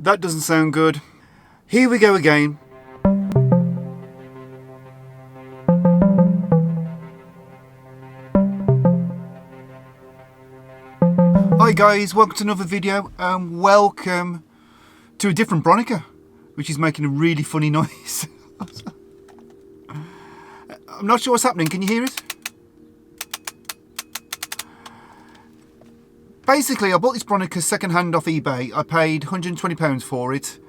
That doesn't sound good. Here we go again. Hi guys, welcome to another video and welcome to a different Bronica, which is making a really funny noise. I'm not sure what's happening, can you hear it? Basically, I bought this Bronica second hand off eBay. I paid £120 for it.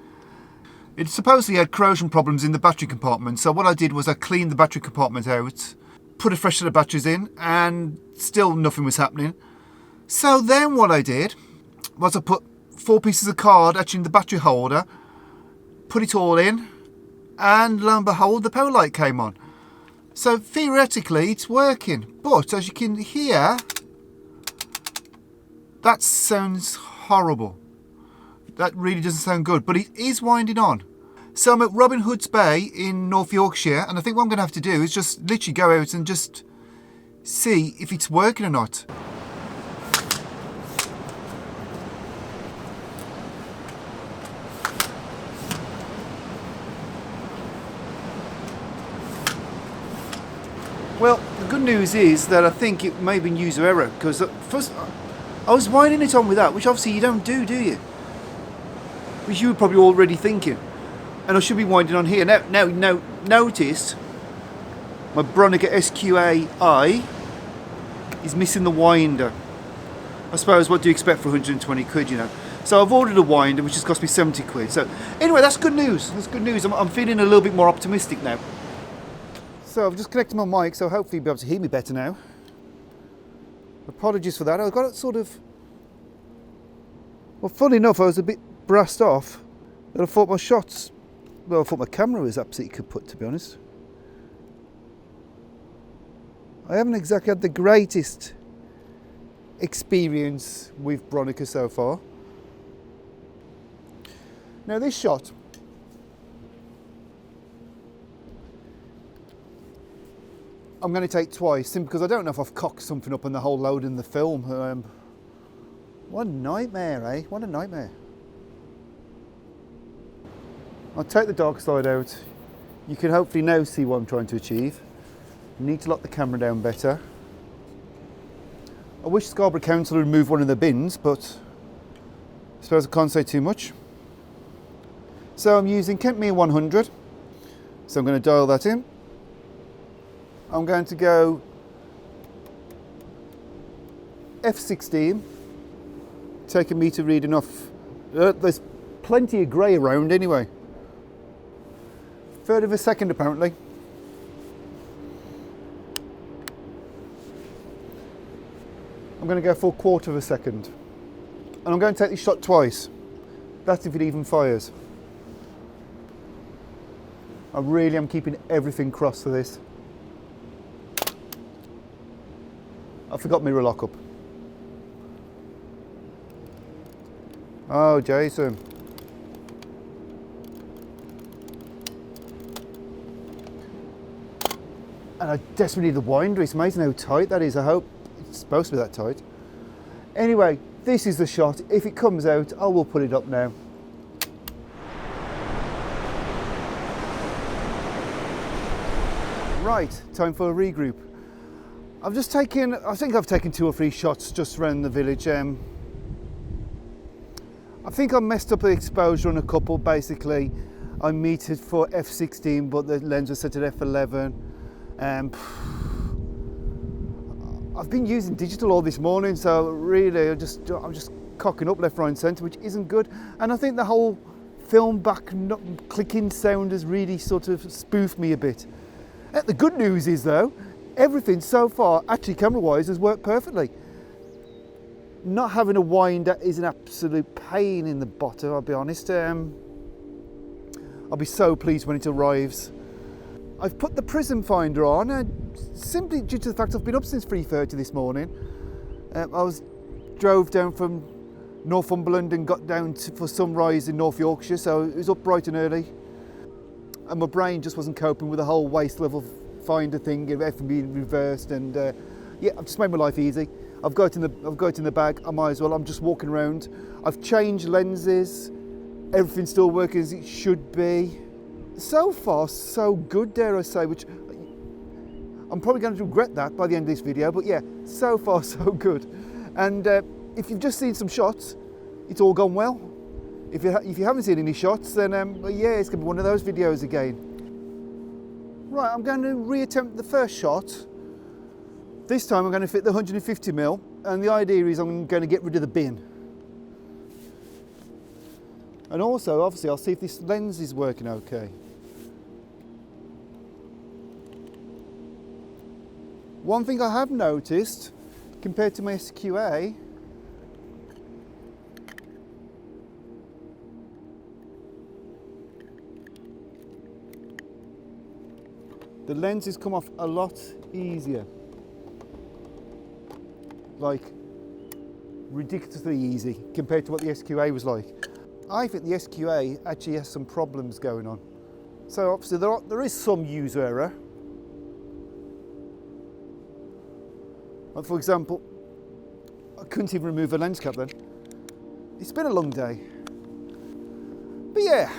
It supposedly had corrosion problems in the battery compartment, so what I did was I cleaned the battery compartment out, put a fresh set of batteries in, and still nothing was happening. So then what I did was I put 4 pieces of card actually in the battery holder, put it all in, and lo and behold, the power light came on. So theoretically it's working, but as you can hear, that sounds horrible. That really doesn't sound good, but it is winding on. So I'm at Robin Hood's Bay in North Yorkshire, and I think what I'm going to have to do is just literally go out and just see if it's working or not. Well, the good news is that I think it may have been user error, because first I was winding it on with that, which obviously you don't do you? Which you were probably already thinking. And I should be winding on here. Now notice my Bronica SQ-AI is missing the winder. I suppose what do you expect for 120 quid, you know? So I've ordered a winder, which has cost me 70 quid. So anyway, that's good news. That's good news. I'm feeling a little bit more optimistic now. So I've just connected my mic, so hopefully you'll be able to hear me better now. Apologies for that. I got it sort of... Well, funny enough, I was a bit brassed off that I thought my shots... Well, I thought my camera was absolutely kaput, to be honest. I haven't exactly had the greatest experience with Bronica so far. Now this shot... I'm going to take twice, simply because I don't know if I've cocked something up on the whole load in the film. What a nightmare, eh? What a nightmare. I'll take the dark side out. You can hopefully now see what I'm trying to achieve. I need to lock the camera down better. I wish Scarborough Council would remove one of the bins, but I suppose I can't say too much. So I'm using Kentmere 100. So I'm going to dial that in. I'm going to go F16, take a meter reading off. There's plenty of grey around anyway. Third of a second apparently. I'm going to go for a quarter of a second. And I'm going to take this shot twice. That's if it even fires. I really am keeping everything crossed for this. I forgot mirror lockup. Oh, Jason. And I desperately need the winder. It's amazing how tight that is. I hope it's supposed to be that tight. Anyway, this is the shot. If it comes out, I will put it up now. Right, time for a regroup. I've just taken, I think I've taken 2 or 3 shots just around the village. I think I messed up the exposure on a couple. Basically, I metered for f16, but the lens was set at f11. I've been using digital all this morning, so really I'm just cocking up left, right and centre, which isn't good. And I think the whole film back clicking sound has really sort of spoofed me a bit. The good news is though, everything so far, actually camera-wise, has worked perfectly. Not having a winder is an absolute pain in the bottom, I'll be honest. I'll be so pleased when it arrives. I've put the prism finder on, simply due to the fact I've been up since 3:30 this morning. Drove down from Northumberland and got down for sunrise in North Yorkshire, so it was up bright and early. And my brain just wasn't coping with the whole waist level finder thing, everything being reversed, and yeah, I've just made my life easy. I've got it in the bag. I might as well. I'm just walking around. I've changed lenses everything's still working as it should be. So far, so good, dare I say, which I'm probably going to regret that by the end of this video, but yeah, so far so good. And if you've just seen some shots, it's all gone well. If you haven't seen any shots, then yeah, it's going to be one of those videos again. Right, I'm going to reattempt the first shot. This time I'm going to fit the 150mm, and the idea is I'm going to get rid of the bin. And also, obviously, I'll see if this lens is working okay. One thing I have noticed, compared to my SQ-AI, the lenses come off a lot easier. Like, ridiculously easy compared to what the SQ-AI was like. I think the SQ-AI actually has some problems going on. So obviously there is some user error. Like for example, I couldn't even remove a lens cap then. It's been a long day. But yeah,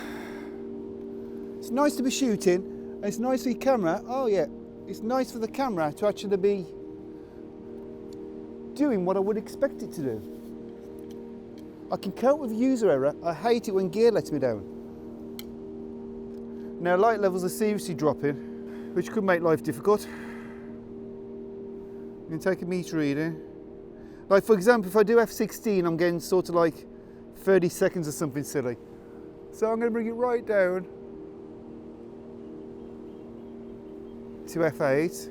it's nice to be shooting, and it's nice for your camera. Oh yeah, it's nice for the camera to actually be doing what I would expect it to do. I can cope with user error. I hate it when gear lets me down. Now light levels are seriously dropping, which could make life difficult. I'm going to take a meter reading. Like for example, if I do f16, I'm getting sort of like 30 seconds or something silly. So I'm going to bring it right down to f8.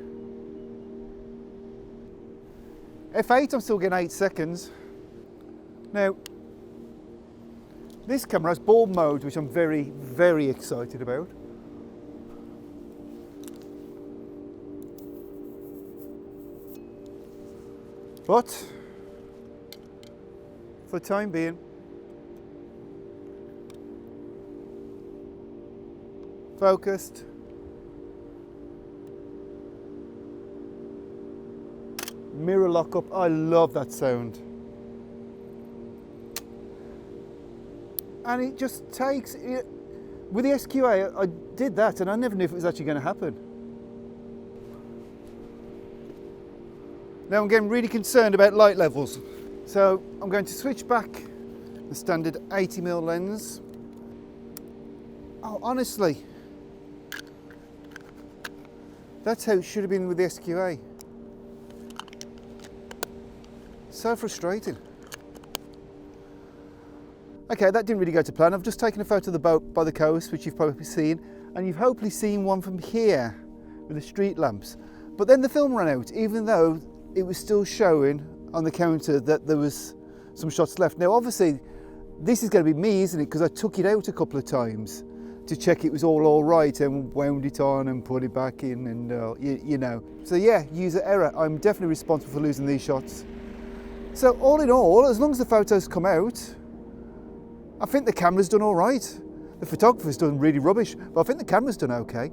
F8, I'm still getting 8 seconds. Now, this camera has bulb mode, which I'm very, very excited about. But, for the time being, focused. Mirror lock up, I love that sound. And it just takes it. With the SQ-AI, I did that and I never knew if it was actually going to happen. Now I'm getting really concerned about light levels. So I'm going to switch back the standard 80mm lens. Oh, honestly, that's how it should have been with the SQ-AI. So frustrating. Okay, that didn't really go to plan. I've just taken a photo of the boat by the coast, which you've probably seen, and you've hopefully seen one from here with the street lamps. But then the film ran out, even though it was still showing on the counter that there was some shots left. Now obviously, this is going to be me, isn't it? Because I took it out a couple of times to check it was all right and wound it on and put it back in and you know. So yeah, user error. I'm definitely responsible for losing these shots. So all in all, as long as the photos come out, I think the camera's done all right. The photographer's done really rubbish, but I think the camera's done okay.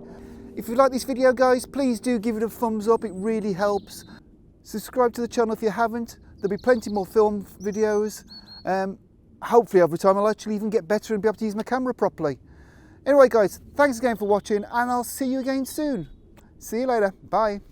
If you like this video, guys, please do give it a thumbs up. It really helps. Subscribe to the channel if you haven't. There'll be plenty more film videos. Hopefully over time I'll actually even get better and be able to use my camera properly. Anyway, guys, thanks again for watching, and I'll see you again soon. See you later. Bye.